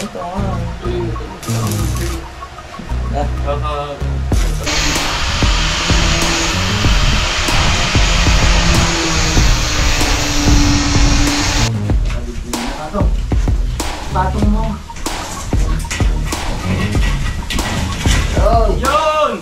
Ito nga. Patong mo. Yun!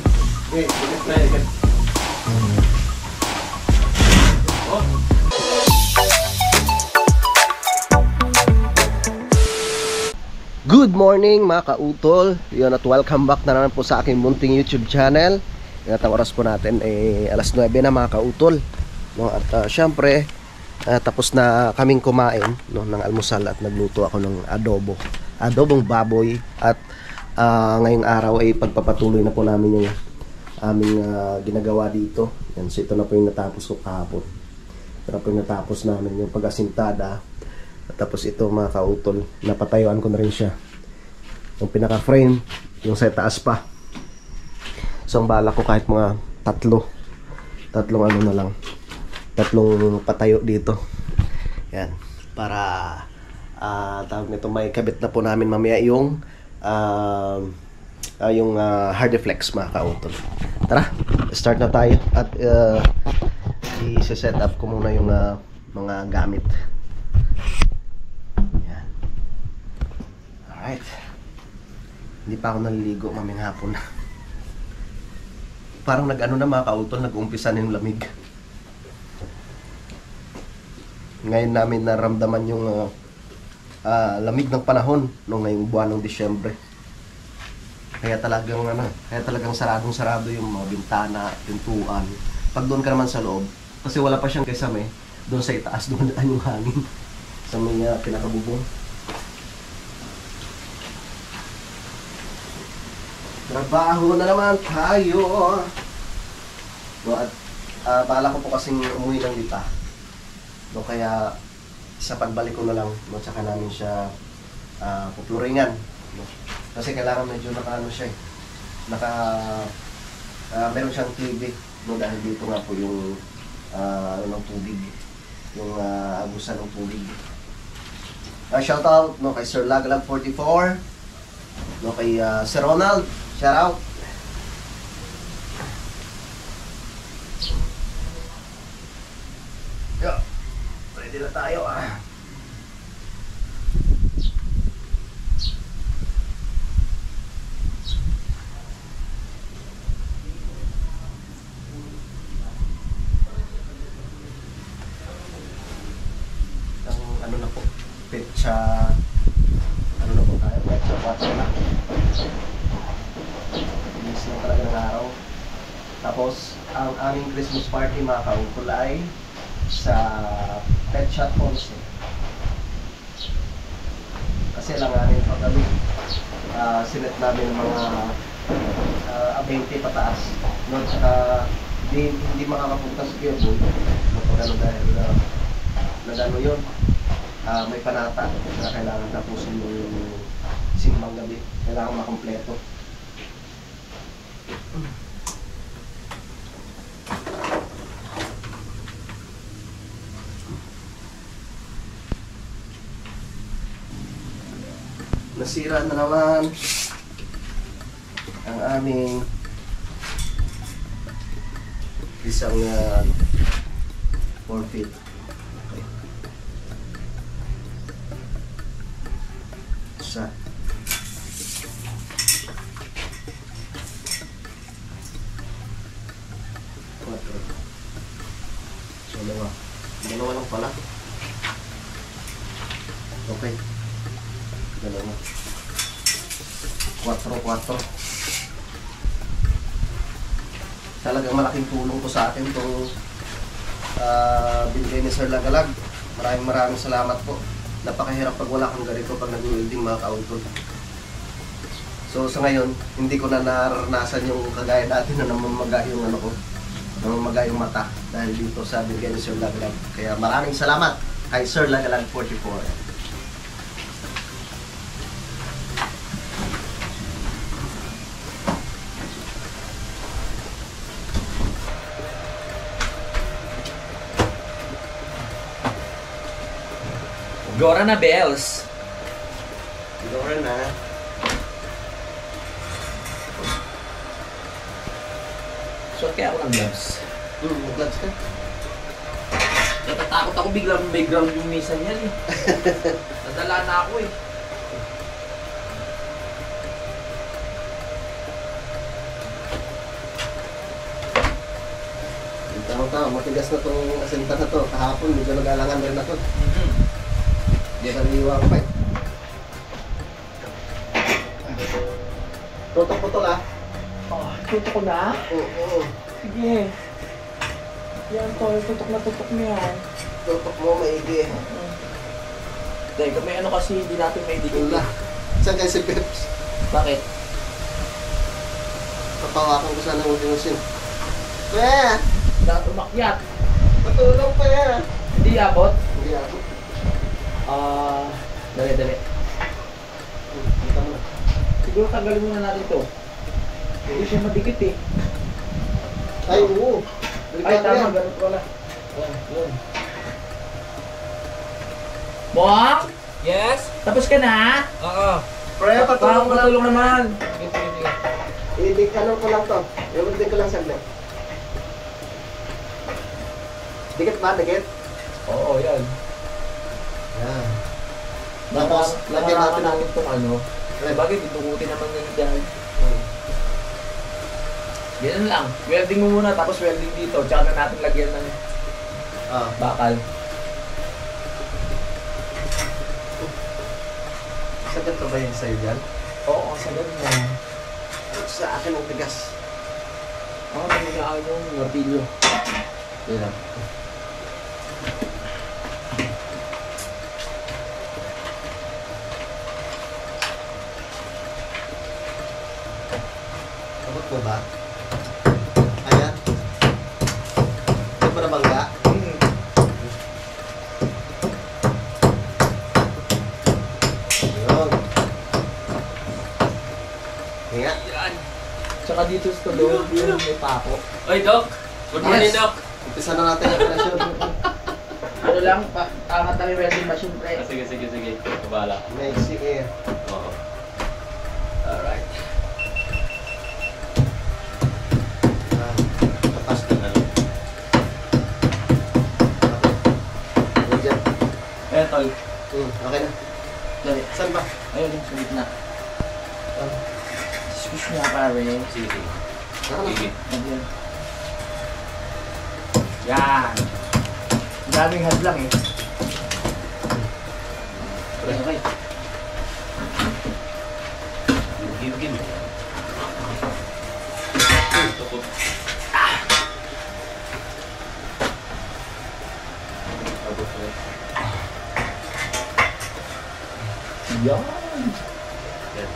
Good morning mga kautol. Yun, at welcome back na naman po sa aking munting YouTube channel. At ang oras po natin ay alas 9 na mga kautol, no? At syempre tapos na kaming kumain, no, ng almusal at nagluto ako ng adobong baboy. At ngayong araw ay pagpapatuloy na po namin yung aming ginagawa dito. Yan, so ito na po yung natapos ko kahapon. Ito na po yung natapos namin yung pag-asintada. At tapos ito mga kautol, napatayuan ko na rin siya. Yung pinaka-frame, yung sa taas pa. So ang bala ko kahit mga tatlong ano na lang, tatlong patayo dito. Yan, para tawag nito, may kabit na po namin mamaya yung Hardeflex mga kautol. Tara, start na tayo. At i-set up ko muna yung mga gamit. Yan. Alright. Hindi pa ako naliligo maming hapon. Parang nag-ano na mga kautol, nag-umpisa na yung lamig. Ngayon namin naramdaman yung lamig ng panahon no, ngayong buwan ng Disyembre. Kaya talagang saradong-sarado yung mga bintana, pintuan. Pag doon ka naman sa loob, kasi wala pa siyang kesame, doon sa itaas, doon daan yung hangin sa may pinakabubong. Trabaho na naman tayo. No, at bala ko po kasing umuwi ng Lipa. No, kaya sa pagbalik ko na lang, no, tsaka namin siya pupluringan. No? Kasi kailangan medyo naka-ano siya eh. Meron siyang TV. No, dahil dito nga po yung ng tubig. Yung agusan ng tubig. Shout out, no, kay Sir Lagalag 44. No, kay Sir Ronald. Shout out. Yo, ready na tayo ano na po, petsa, ano na po tayo, petsa 4 na. Bilis na talaga ng araw. Tapos, ang aming Christmas party mga kautol ay sa Pet Shop Ponce. Kasi langanin pa kami. Sinet namin ng mga 20 pataas. No, hindi makakapunta sa Kyoto. Magpagano dahil nagano yun. May panata na kailangan tapusin mo yung simbang gabi. Kailangan makompleto. Nasira na naman ang aming isang 4 feet. Okay. Isa. Dalawa lang pala. Okay. Dalawa. 4. Talagang malaking tulong ko sa akin itong binigay ni Sir Lagalag. Maraming salamat po. Napakahirap pag wala kang ganito pag nag-welding mga kautol. So sa ngayon, hindi ko na naranasan yung kagaya dati na namamaga yung ano ko, namamaga yung mata dahil dito sa binigay ni Sir Lagalag. Kaya maraming salamat kay Sir Lagalag 44. Gora na bells. Go rin ha. So, kaya ako ng gloves. Mag-gloves ka. Natatakot ako biglang background yung misa niyan eh. Nadala na ako eh. Tama, matigas na itong asinta na to. Kahapon, medyo nag-alangan rin ako. Hindi ka naliwang pa eh. Tutok-putol ah. Oh, tutok ko na? Oo. Sige. Yan to, tutok na tutok mo yan. Tutok mo, maigi. Teka, may ano kasi hindi natin may dikit. Wala. Saan kayo si Peps? Bakit? Papawakan ko sana ng usin. Kuya! Dapat umakyat. Matulog pa yan. Hindi abot? Hindi ako. Dali. Kita mo na. Siguro tanggalin muna natin to. Hindi siya madikit eh. Ay, oo. Ay, tama, ganun pala. Yun. Bong? Yes? Tapos ka na? Oo. Pre, patulong mo lang. Patulong naman. Sige. Ano ko lang to. Iwagdig ko lang saglit. Dikit ba? Dikit? Oo, yan. Yan. Tapos, lagyan natin natin itong ano. Bagay, ditukutin naman yan dyan. Ganun lang. Welding mo muna, tapos welding dito. Tsaka na natin lagyan ng bakal. Sagad pa ba yun sa'yo dyan? Oo, sagad na. Sa akin ang tigas. Oo, nagiging yung martilyo. Yan lang. Abot mo ba? Ayan. Hindi ba nabangga? Yun. Hinga. Yan. Tsaka dito sa loob yung may pako. Oy, Doc. Good morning, Yes. Doc. Umpisa na natin yung operasyon. Ano lang, angat lang yung welding machine, pre. Sige. Kabala. Maiksi air. Oo. Alright. Tapas na lang. Okay. Diyan. Eh, tol. Okay na. Dali. Saan ba? Ayun, yung sulit na. Squish niya, pare. Sige. Ayan. Yan. Ang daming hadlang eh. Okay. Gim. Tukod. Abot ko. Yan. Yan.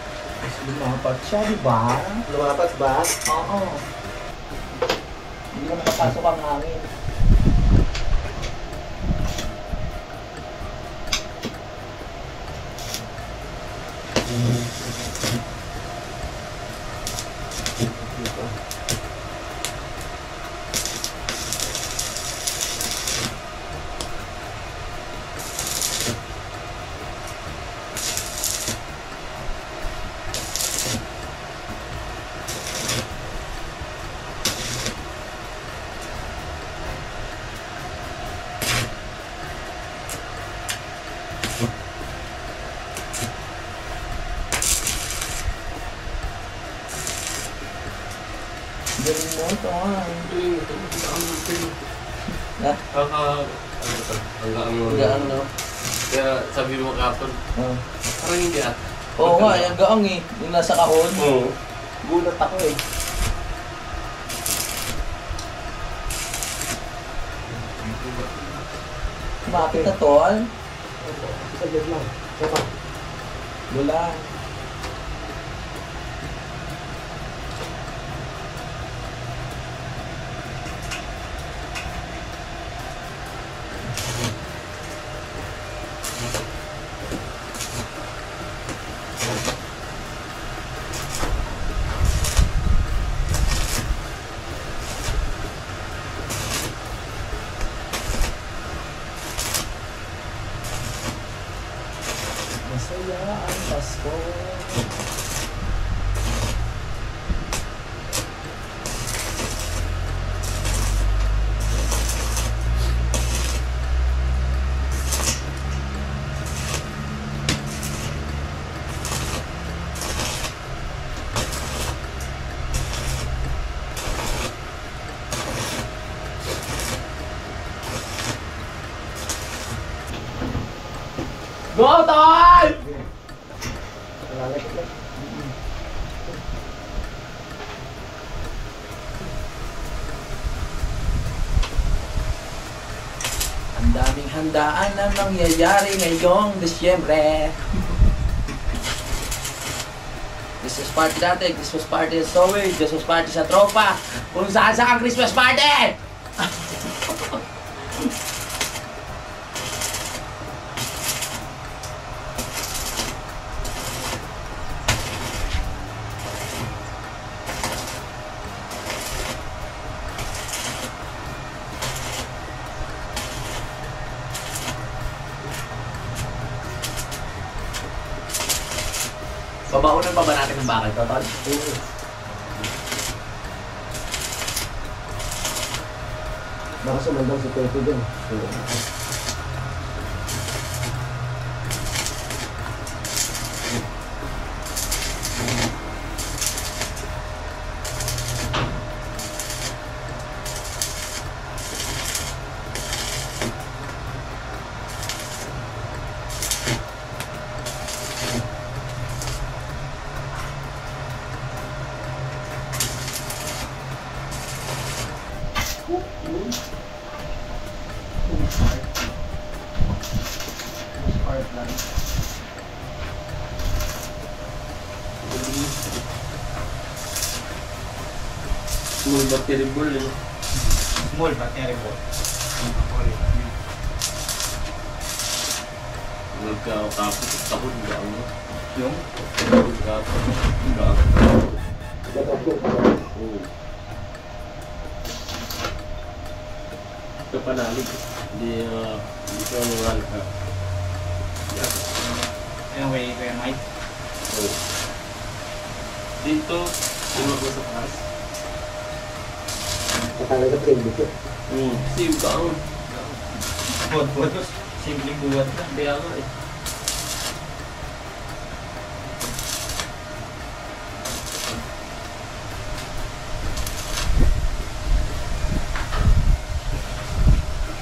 Lumapat siya, di ba? Lumapat ba? Oo. Hindi na makapasok ang hangin. Galing mo ito ha. Gaan no? Kaya sabi mo kapon, Oo. parang hindi at. Oo nga, yung gaang eh. Yung nasa kahon. Oo. Gulat ako eh. Kumapit na tol. Saglit lang. Sapa. Wala. Masaya ang Pasko. Go, Tol! Ang daming handaan na mangyayari ngayong Disyembre. Christmas party dati, Christmas party sa Sowe, Christmas party sa tropa. Kung saan ang Christmas party! Babaunan pa ba natin ng bakal, Totol? Oo. Baka sumandang si Pepe dun. Small but terrible, eh. Small but terrible. Nagkakapit sa tahon, gano'n, no? Yung? Oo. Ito panalig. Hindi ka moral ka. Anyway, Kuya Mike. Oo. Dito, lima ko sa pass. Patanggal ka trade dito. Same ka ako. Buhat-buhat ko. Simpleng buhat lang. Kaya nga eh.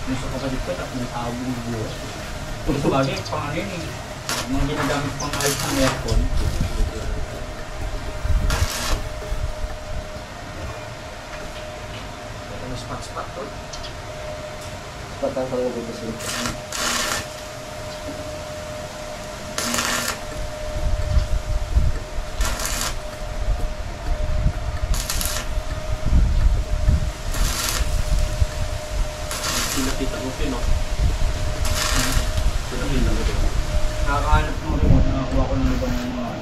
Gusto ko sa dito, tapos tawag buhat. Kung sabagay, pang ano yun eh. Mga ginagamit pang ayos ng aircon. May spot-spot to. Patanggal ka dito sila. Pinakita mo siya, no? Pinakita mo siya. Nakakahanap ng remote, nakakuha ko ng ibang mga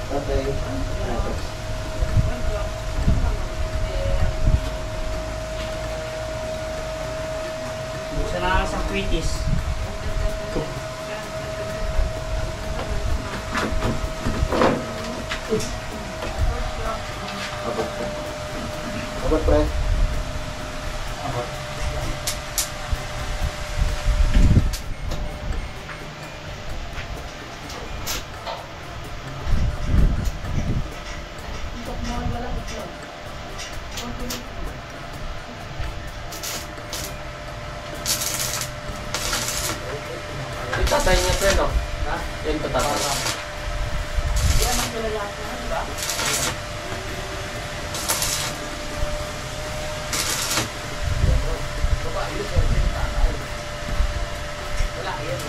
Okay. Buksan na sa quitis. Abot pre. Tatay niya ito, no? Ha? Yan pa tatay. Yan ang kalalaki na, di ba? Wala, yan.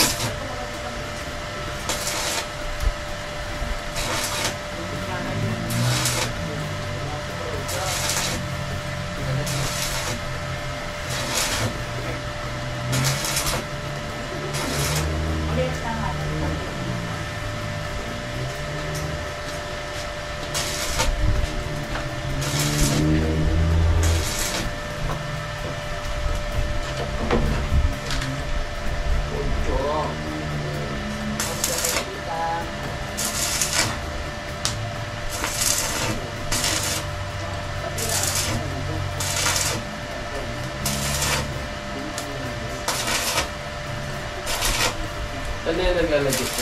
na yung naglalagay ko.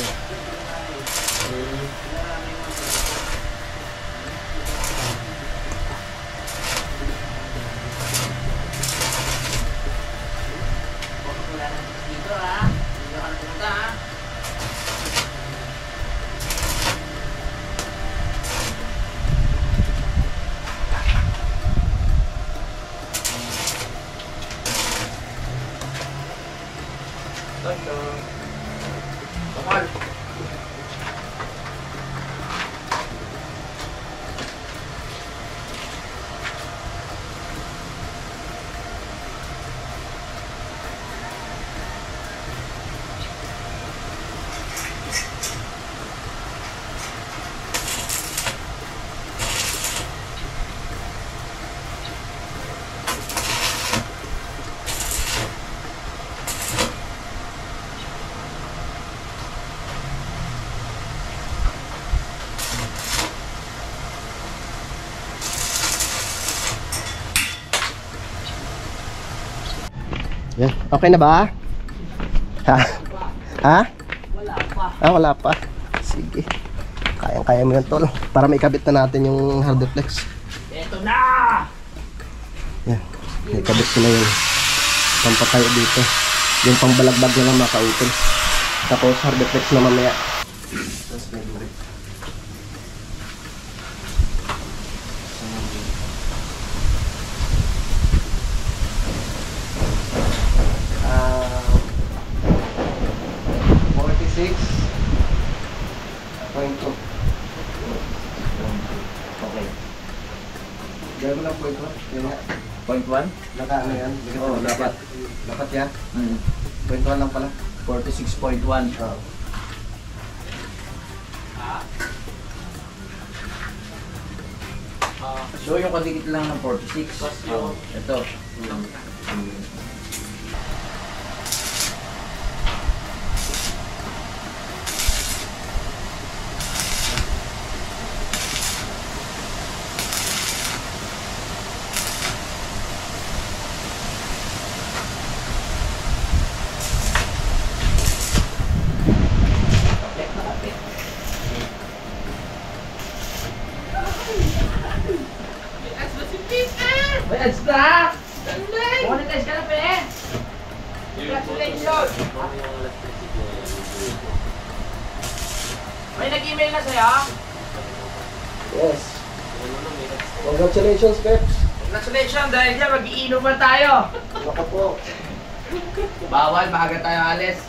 Dito ha. Dito ka na pumunta ha. Kapal. Yan. Okay na ba? Ha? Ha? Wala pa. Ah, wala pa. Sige. Kayang-kaya mo yan, tol. Para may kabit na natin yung hard deflex. Ito na! Yan. May kabit ko na yung pampatayo dito. Yung pambalagbag na lang mga kautol. Tapos hard deflex na mamaya. Tapos may durit. Okay. Gawin mo lang point 1. Yun nga. Point 1? Naka ano yan? Oo, dapat. Dapat yan? Point 1 lang pala. 46.1. Oo. So yung kadikit lang ng 46. Ito. May ads na! Monetize ka na, pe! Congratulations! May nag-email na sa'yo? Yes. Congratulations, Peps. Congratulations! Dahil dyan, mag-iinom pa tayo! Baka po. Bawal, maaga tayo alis.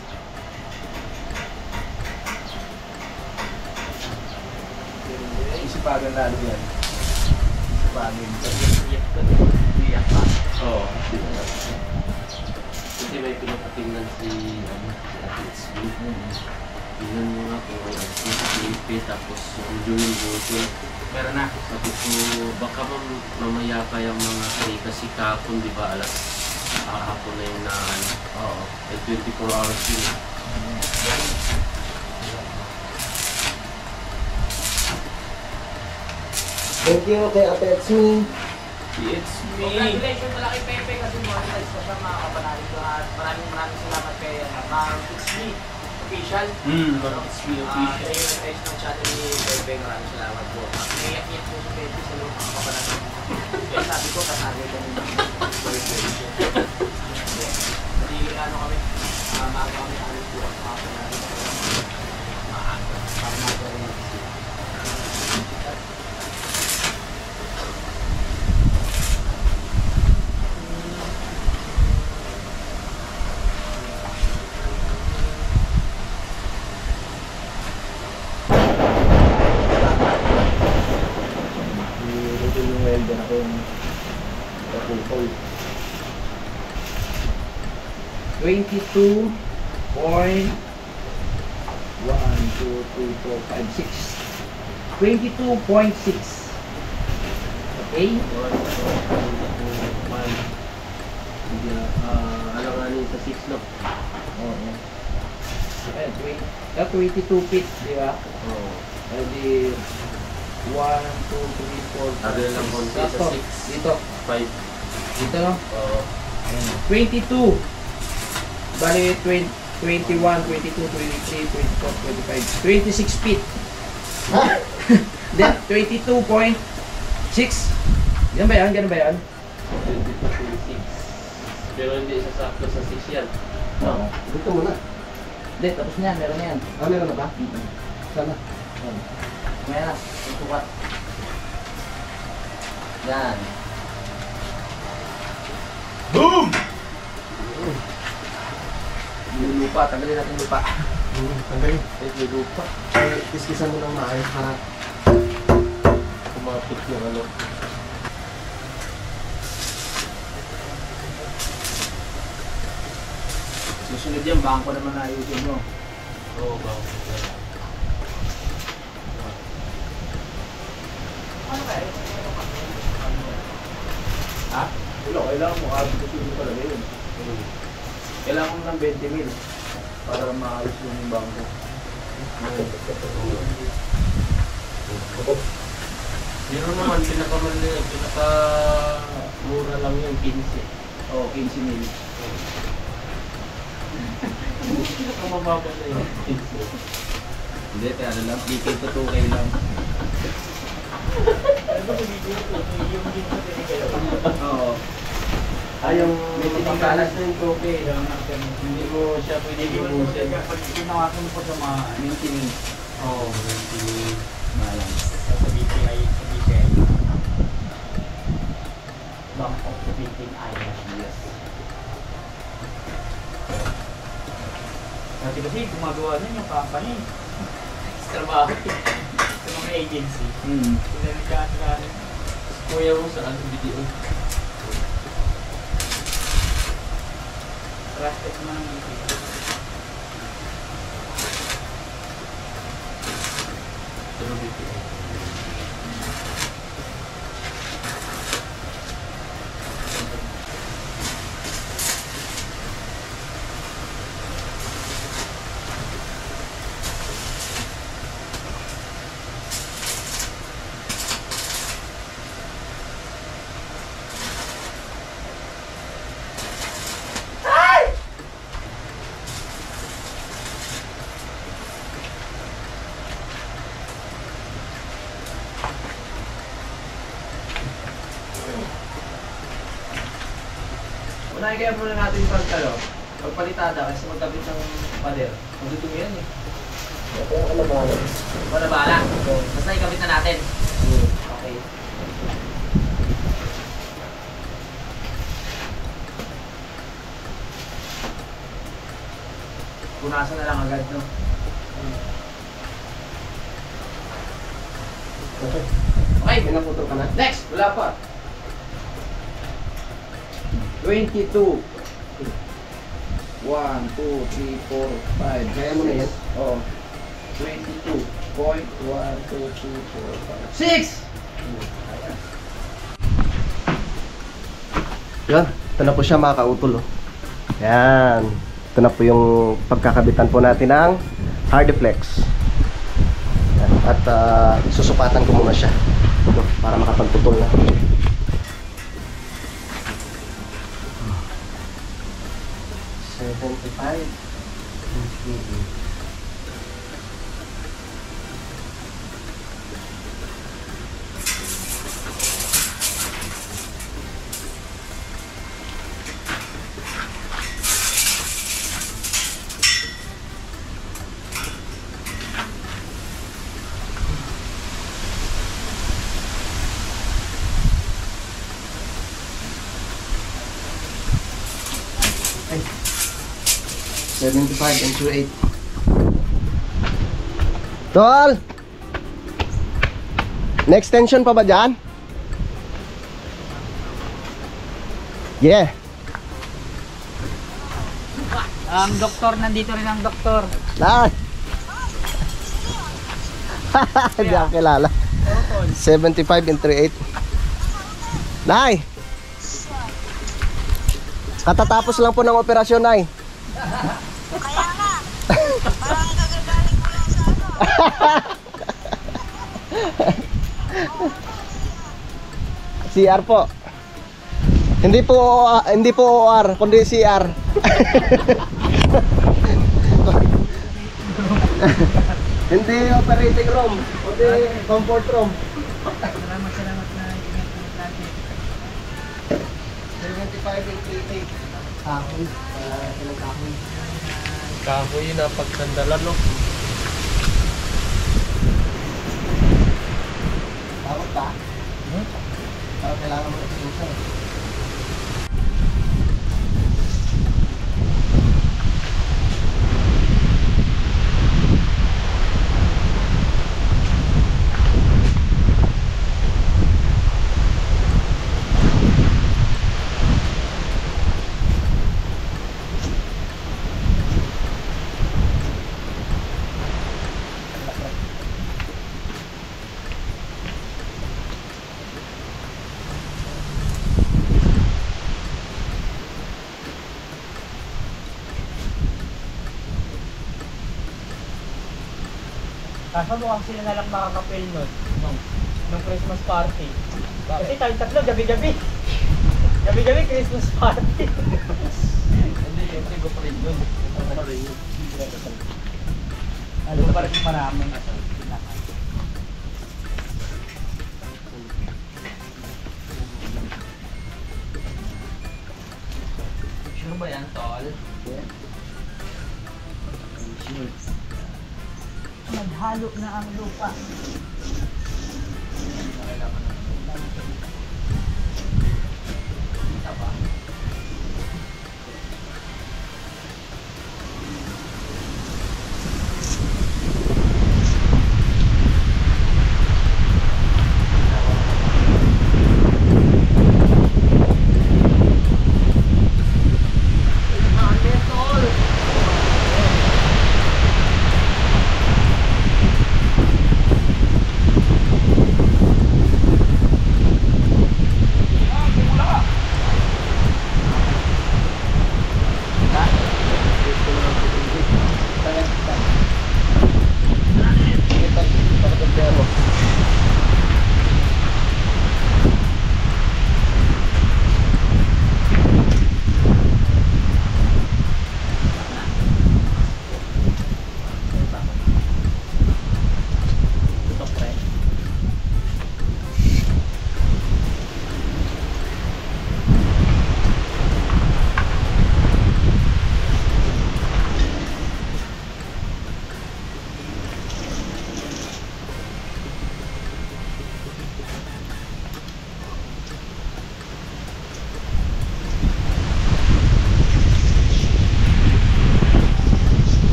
Isipagan lalo yan. Isipagan. Iyak pa. Oo. Kasi may pinapatingnan si Ate Itsby. Tingnan mo nga kung si Felipe tapos yung Julie Boto. Meron na. Sabi ko, baka mamaya pa yung mga kasi kahapon, di ba, alas hapon na yung ano. Oo. 24 hours yun. Thank you kay Ate Itsby. It's me! Congratulations pala kay Pepe kasi monetize ko siya, mga kapanalig ko at maraming salamat kay Ma'am Itsby Official. It's me Siya yung nag-ayos ng channel ni Pepe, maraming salamat po. Iyak-iyak po si Pepe sa loob ng kapanalig. Kaya sabi ko, kasali ko nung hindi ano kami, maaga kami alis po at mga kapanalig. Maaga. Para magaling natin sila. Yung welder akong kapupol. 22.1 2, 3, 4, 5, 6 22.6. Okay? Alanganin sa 6 no? Oo. Ayan, 22 feet, di ba? Oo. Di 1, 2, 3, 4, Sabi na lang konti sa 6. Dito. 5. Dito, no? Oo. Ayan. 22. Bali, 21, 22, 23, 24, 25, 26 feet. Ha? Then 22.6. Yan ba yan? Ganun ba yan? 22.6. Pero hindi sasakto sa 6 yan. Oo. Dito muna. Hindi, tapos na yan. Meron na yan. Ah, meron na ba? Sana. Meron na. Itukat. Yan. Boom! Yung lupa. Tanggalin natin yung lupa. Tanggalin. Yung lupa. Ay, kiskisan mo ng maayos para kumapit yung ano. Susunod yan, bangko naman na ayusin mo. Oo, ba? Ha? Wala, kailangan mo abisusin mo talaga yun. Kailangan mo ng 20 mil para maayos yung bangko. Meron naman, pinaka-mura lang yung 15. Oo, 15 mil. Pinakamababa na yung 15. Hindi, kaya ano lang, PK to 2K lang. Oo. Yung may tinikalas na yung toke. Hindi mo siya pwede ibusin. Pag tinawakan mo po sa mga maintenance, Oo, maintenance. balance. Sa BPI, Bank of the Philippine Islands. Yes. Kasi gumagawa nun yung company. Sa trabaho. Sa mga agency. Pinagkaan. Kuya mo saan ang video? Trusted naman ang BPI. Pero video. Unahin kaya muna natin pagpalitada kasi magkabit ng pader. Magdudumi yan eh. Wala bala. Basta ikabit na natin. Okay. Punasan na lang agad, no? Okay. Okay, May naputol ka na? next! Wala pa. 22. 1, 2, 3, 4, 5. Kaya mo na yan? Oo. 22. Point. 1, 2, 3, 4, 5. 6! Yan. Ito na po siya mga kautol. Oh. Yan. Ito na po yung pagkakabitan po natin ng Hardiflex. Yan. At susupatan ko muna siya. Ito, para makapagputol na. Ay. 75 and 28. Tol! Next tension pa ba dyan? Yeah. Ang doktor, nandito rin ang doktor. Lahat. Hindi ako kilala. 75 and 38. Nay! Katatapos lang po ng operasyon, Nay. Kaya nga. Parang gagagaling mo lang sa ano. CR po. Hindi po OR, kundi CR. Hindi operating room, o di comfort room. Salamat na ingat po natin. 75 kahoy, ilang kahoy. Kahoy na pagsandalan, no? Tawag ka? Parang kailangan mo exposure eh. Kaso mukhang sila nalang makakapil nun. Nung Christmas party. Kasi tayo tatlo, gabi-gabi. Gabi-gabi Christmas party. Hindi, siyempre ko pa rin yun. Alam pa rin marami. Sure ba yan, tol? Naghalo na ang lupa.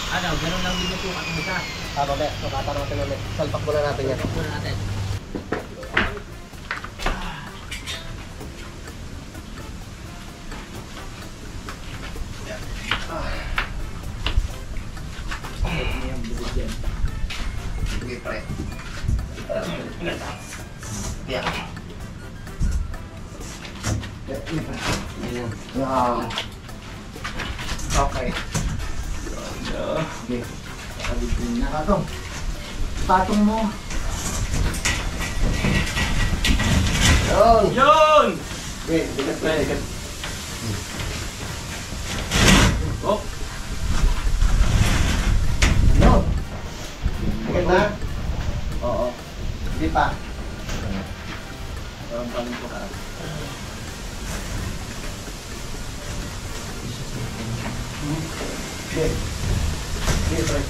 Ano, ganun lang din ito at isa. Tama ba? Sukatan natin ulit. Salpak muna natin yan. Ito na natin. Sige, pre. Yeah. Wow. Okay. Okay. Nakalitin na. Patong. Patong mo. Yun. Yun! Okay, bigat na. Bigat. Oh! Second na? Oo. Hindi pa. Parang panin ko ka. Okay. Okay, try.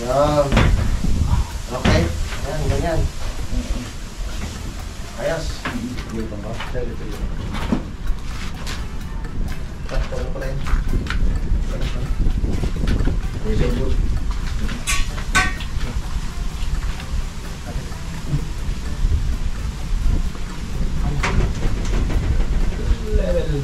Yan. Okay. Ayan, ganyan. Ayos. Dito ba? Dito. Takto ko rin. Dito. Level.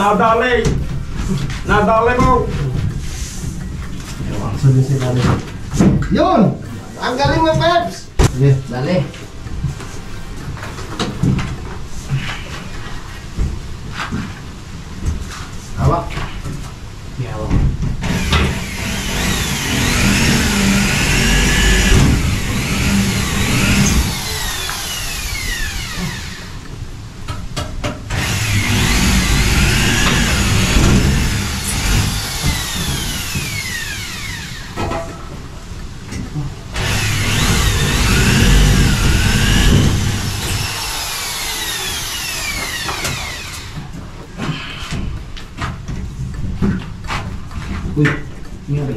Nadali! Nadali mo! Sabi sila nila. Yun! Ang galing mo, Peps! Sige. Dali. Hawak. Yawa. Uy, nga ba?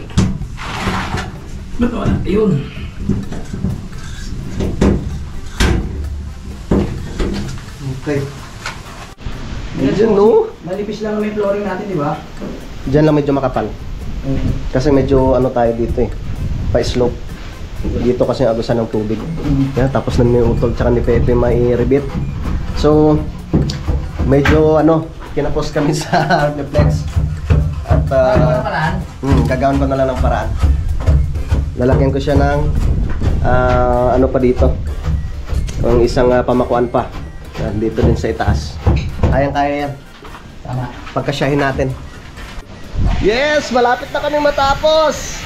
Ba't wala? Ayun. Okay. Diyan, no? Malipis lang may flooring natin, di ba? Diyan lang medyo makapal. Kasi medyo ano tayo dito eh. Pa-slope. Dito kasi agusan ng tubig. Yan, tapos na may utol tsaka ni Pepe may rebit. So, medyo ano, kinapos kami sa Reflex. At gagawin ko na lang ng paraan. Lalagyan ko siya ng ano pa dito. Ang isang pamakuan pa. Dito din sa itaas. Kayang-kaya yan. Tama. Pagkasyahin natin. Yes! Malapit na kami matapos!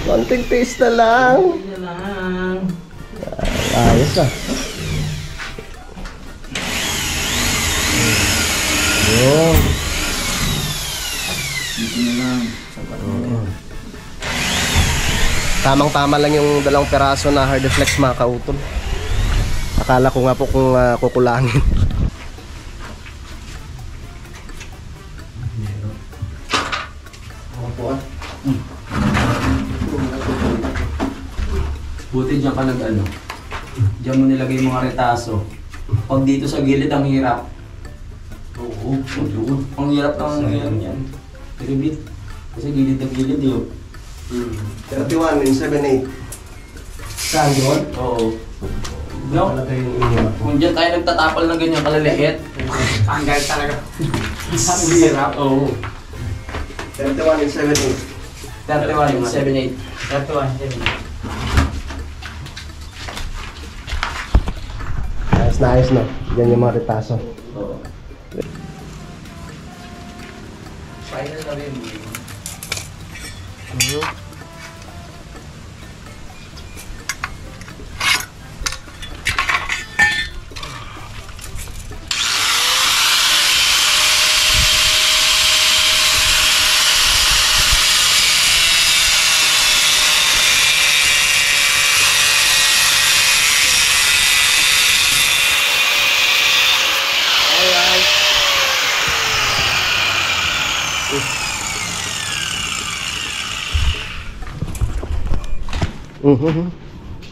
Konting taste na lang. Yan lang. Ayos ah. Yun. Dito na lang. Sapat mo yan. Tamang-tama lang yung 2 peraso na hard flex mga kautol. Akala ko nga po kung kukulangin. Buti dyan ka nag-ano. Diyan mo nilagay yung mga retaso. Pag dito sa gilid, ang hirap. Oo, doon. Ang hirap ng yan. Rebit. Kasi gilid na gilid yun. 31 in 7/8. Saan yun? Oo. No? Kung dyan tayo nagtatapal ng ganyan kalaliit, tanggal talaga. Ang hirap. Oo. 31 in 7/8. 31, 7, 8. 31, 7. Ayos na ayos no. Diyan yung mga retaso. Oo. Final na rin.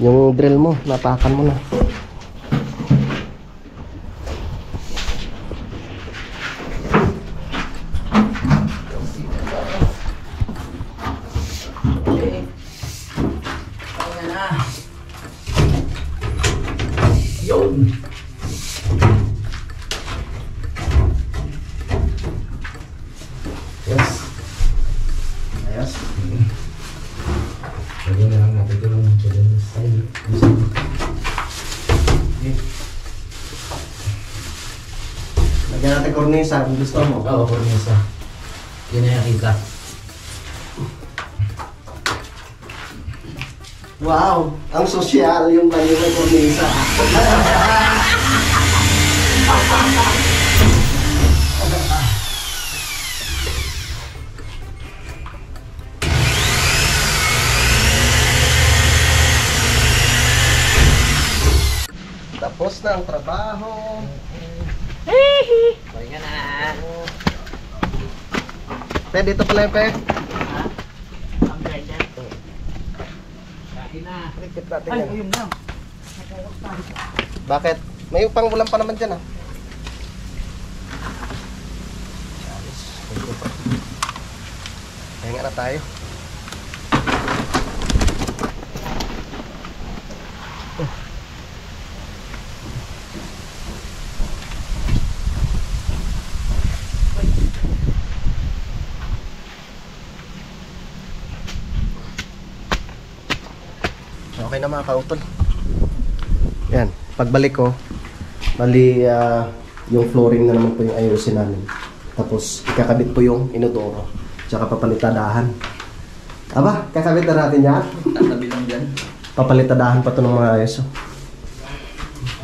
Yung drill mo, napakan mo na. Ayos. Lagyan na lang natin ito ng style. Lagyan natin kornisa kung gusto mo. Oo, kornisa. Yun na yung kita. Wow! Ang sosyal yung kanyang kornisa. Tapos na ang trabaho. Pahinga na. Pe, dito pala yung pe. Ang ganda. Kain na. Likit natin Ay, yan. ayun lang. Bakit? May pangulam pa naman dyan ah. Kaya nga na tayo. Okay na mga kautol. Yan, pagbalik ko, bali yung flooring na naman po yung ayusin namin. Tapos ikakabit po yung inodoro, tsaka papalitadahan. Aba, kakabit na natin yan. Tatabi lang dyan. Papalitadahan pa to ng mga ayos. Oh.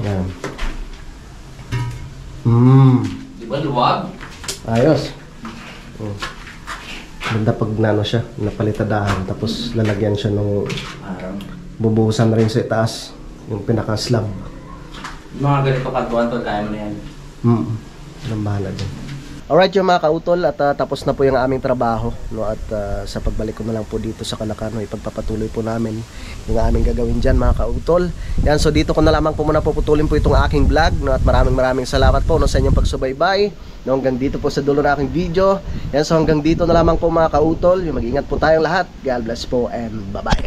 Yan. Di ba luwag? Ayos. Ganda pag nano siya, napalitadahan. Tapos lalagyan siya ng Parang. bubuhusan na rin sa itaas, yung pinaka-slab. Mga ganito katuan to, kaya mo na yan. Anong bahala dyan. Alright yung mga kautol, at tapos na po yung aming trabaho, no? At sa pagbalik ko na lang po dito sa Kalakano, ipagpapatuloy po namin yung aming gagawin dyan mga kautol. Yan, so dito ko na lamang po muna puputulin po itong aking vlog, no? At maraming salamat po, no, sa inyong pagsubaybay, no? Hanggang dito po sa dulo ng aking video. Yan, so hanggang dito na lamang po mga kautol, yung mag-ingat po tayong lahat. God bless po and bye bye.